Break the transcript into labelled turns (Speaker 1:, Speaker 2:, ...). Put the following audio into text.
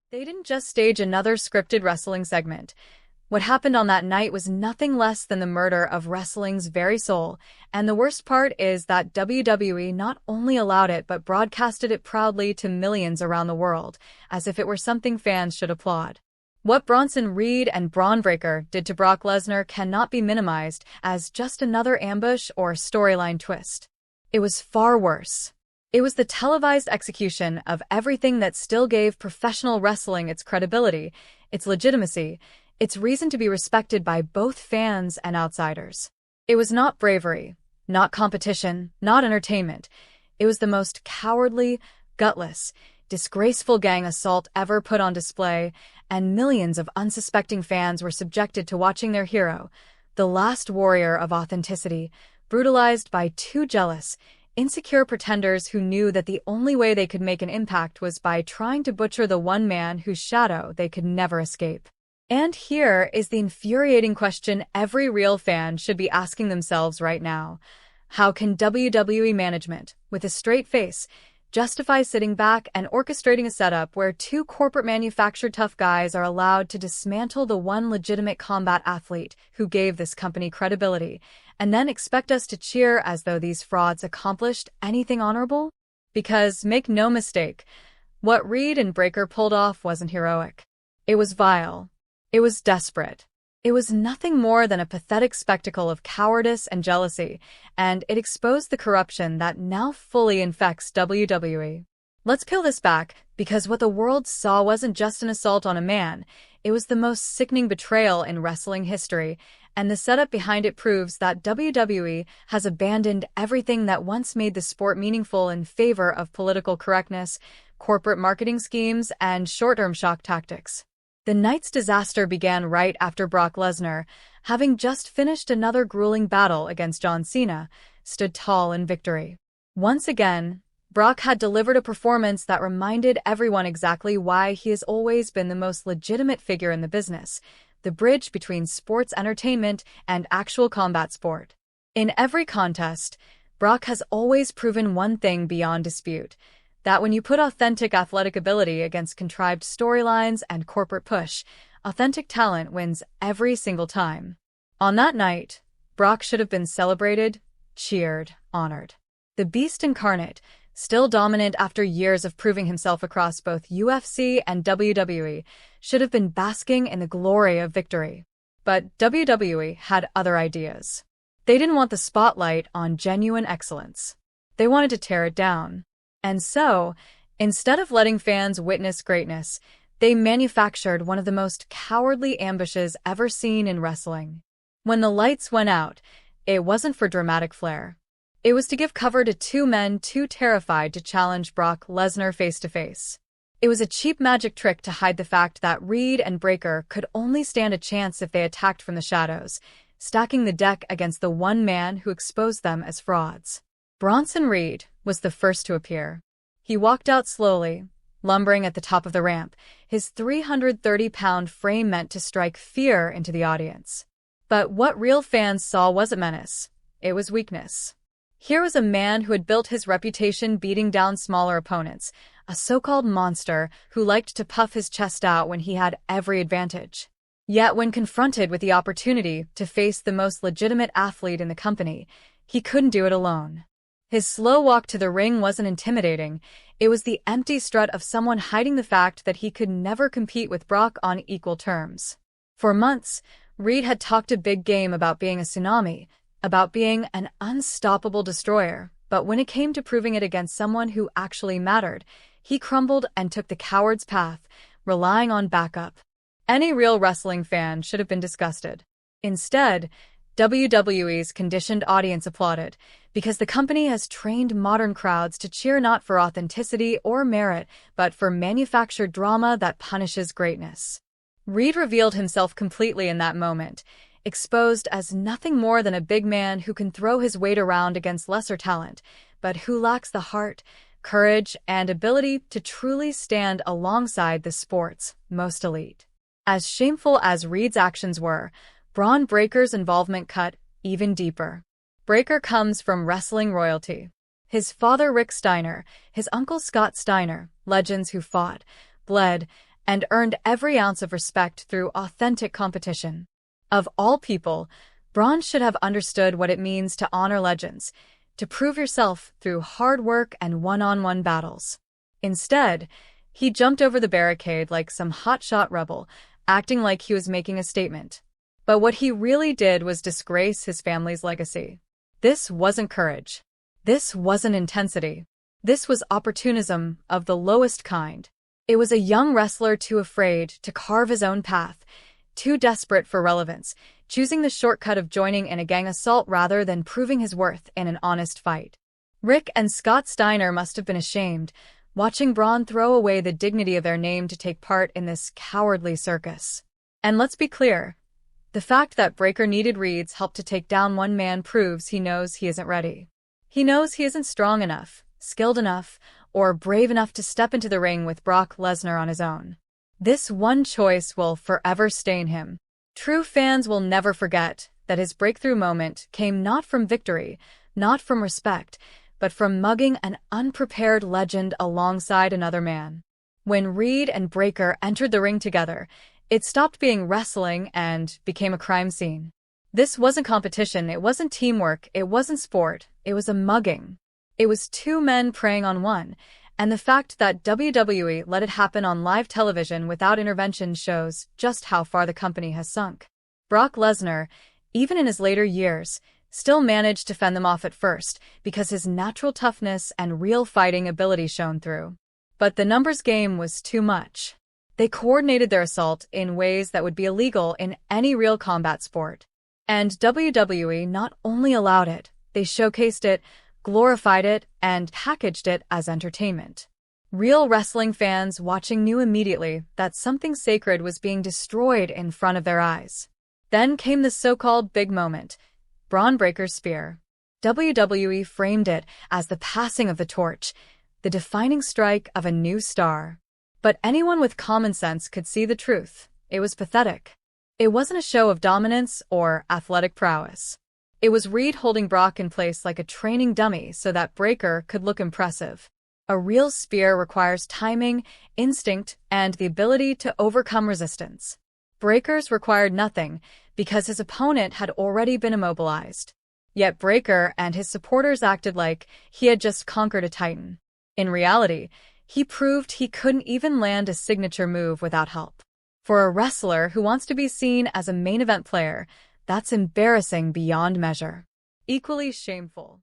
Speaker 1: They didn't just stage another scripted wrestling segment. What happened on that night was nothing less than the murder of wrestling's very soul, and the worst part is that WWE not only allowed it but broadcasted it proudly to millions around the world, as if it were something fans should applaud. What Bronson Reed and Bron Breaker did to Brock Lesnar cannot be minimized as just another ambush or storyline twist. It was far worse. It was the televised execution of everything that still gave professional wrestling its credibility, its legitimacy, its reason to be respected by both fans and outsiders. It was not bravery, not competition, not entertainment. It was the most cowardly, gutless, disgraceful gang assault ever put on display, and millions of unsuspecting fans were subjected to watching their hero, the last warrior of authenticity, brutalized by two jealous, insecure pretenders who knew that the only way they could make an impact was by trying to butcher the one man whose shadow they could never escape. And here is the infuriating question every real fan should be asking themselves right now. How can WWE management, with a straight face, justify sitting back and orchestrating a setup where two corporate manufactured tough guys are allowed to dismantle the one legitimate combat athlete who gave this company credibility, and then expect us to cheer as though these frauds accomplished anything honorable? Because, make no mistake, what Reed and Breaker pulled off wasn't heroic. It was vile. It was desperate. It was nothing more than a pathetic spectacle of cowardice and jealousy, and it exposed the corruption that now fully infects WWE. Let's peel this back, because what the world saw wasn't just an assault on a man, it was the most sickening betrayal in wrestling history, and the setup behind it proves that WWE has abandoned everything that once made the sport meaningful in favor of political correctness, corporate marketing schemes, and short-term shock tactics. The night's disaster began right after Brock Lesnar, having just finished another grueling battle against John Cena, stood tall in victory. Once again, Brock had delivered a performance that reminded everyone exactly why he has always been the most legitimate figure in the business, the bridge between sports entertainment and actual combat sport. In every contest, Brock has always proven one thing beyond dispute, that when you put authentic athletic ability against contrived storylines and corporate push, authentic talent wins every single time. On that night, Brock should have been celebrated, cheered, honored. The Beast incarnate, still dominant after years of proving himself across both UFC and WWE, should have been basking in the glory of victory. But WWE had other ideas. They didn't want the spotlight on genuine excellence. They wanted to tear it down. And so, instead of letting fans witness greatness, they manufactured one of the most cowardly ambushes ever seen in wrestling. When the lights went out, it wasn't for dramatic flair. It was to give cover to two men too terrified to challenge Brock Lesnar face-to-face. It was a cheap magic trick to hide the fact that Reed and Breaker could only stand a chance if they attacked from the shadows, stacking the deck against the one man who exposed them as frauds. Bronson Reed was the first to appear. He walked out slowly, lumbering at the top of the ramp, his 330-pound frame meant to strike fear into the audience. But what real fans saw wasn't menace. It was weakness. Here was a man who had built his reputation beating down smaller opponents, a so-called monster who liked to puff his chest out when he had every advantage. Yet when confronted with the opportunity to face the most legitimate athlete in the company, he couldn't do it alone. His slow walk to the ring wasn't intimidating, it was the empty strut of someone hiding the fact that he could never compete with Brock on equal terms. For months, Reed had talked a big game about being a tsunami, about being an unstoppable destroyer, but when it came to proving it against someone who actually mattered, he crumbled and took the coward's path, relying on backup. Any real wrestling fan should have been disgusted. Instead, WWE's conditioned audience applauded, because the company has trained modern crowds to cheer not for authenticity or merit, but for manufactured drama that punishes greatness. Reed revealed himself completely in that moment, exposed as nothing more than a big man who can throw his weight around against lesser talent, but who lacks the heart, courage, and ability to truly stand alongside the sport's most elite. As shameful as Reed's actions were, Bron Breaker's involvement cut even deeper. Breaker comes from wrestling royalty. His father Rick Steiner, his uncle Scott Steiner, legends who fought, bled, and earned every ounce of respect through authentic competition. Of all people, Bron should have understood what it means to honor legends, to prove yourself through hard work and one-on-one battles. Instead, he jumped over the barricade like some hotshot rebel, acting like he was making a statement. But what he really did was disgrace his family's legacy. This wasn't courage. This wasn't intensity. This was opportunism of the lowest kind. It was a young wrestler too afraid to carve his own path, too desperate for relevance, choosing the shortcut of joining in a gang assault rather than proving his worth in an honest fight. Rick and Scott Steiner must have been ashamed, watching Bron throw away the dignity of their name to take part in this cowardly circus. And let's be clear, the fact that Breaker needed Reed's help to take down one man proves he knows he isn't ready. He knows he isn't strong enough, skilled enough, or brave enough to step into the ring with Brock Lesnar on his own. This one choice will forever stain him. True fans will never forget that his breakthrough moment came not from victory, not from respect, but from mugging an unprepared legend alongside another man. When Reed and Breaker entered the ring together, it stopped being wrestling and became a crime scene. This wasn't competition, it wasn't teamwork, it wasn't sport, it was a mugging. It was two men preying on one, and the fact that WWE let it happen on live television without intervention shows just how far the company has sunk. Brock Lesnar, even in his later years, still managed to fend them off at first because his natural toughness and real fighting ability shone through. But the numbers game was too much. They coordinated their assault in ways that would be illegal in any real combat sport. And WWE not only allowed it, they showcased it, glorified it, and packaged it as entertainment. Real wrestling fans watching knew immediately that something sacred was being destroyed in front of their eyes. Then came the so-called big moment, Bron Breaker's spear. WWE framed it as the passing of the torch, the defining strike of a new star. But anyone with common sense could see the truth. It was pathetic. It wasn't a show of dominance or athletic prowess. It was Reed holding Brock in place like a training dummy so that Breaker could look impressive. A real spear requires timing, instinct, and the ability to overcome resistance. Breaker's required nothing because his opponent had already been immobilized. Yet Breaker and his supporters acted like he had just conquered a titan. In reality, he proved he couldn't even land a signature move without help. For a wrestler who wants to be seen as a main event player, that's embarrassing beyond measure. Equally shameful.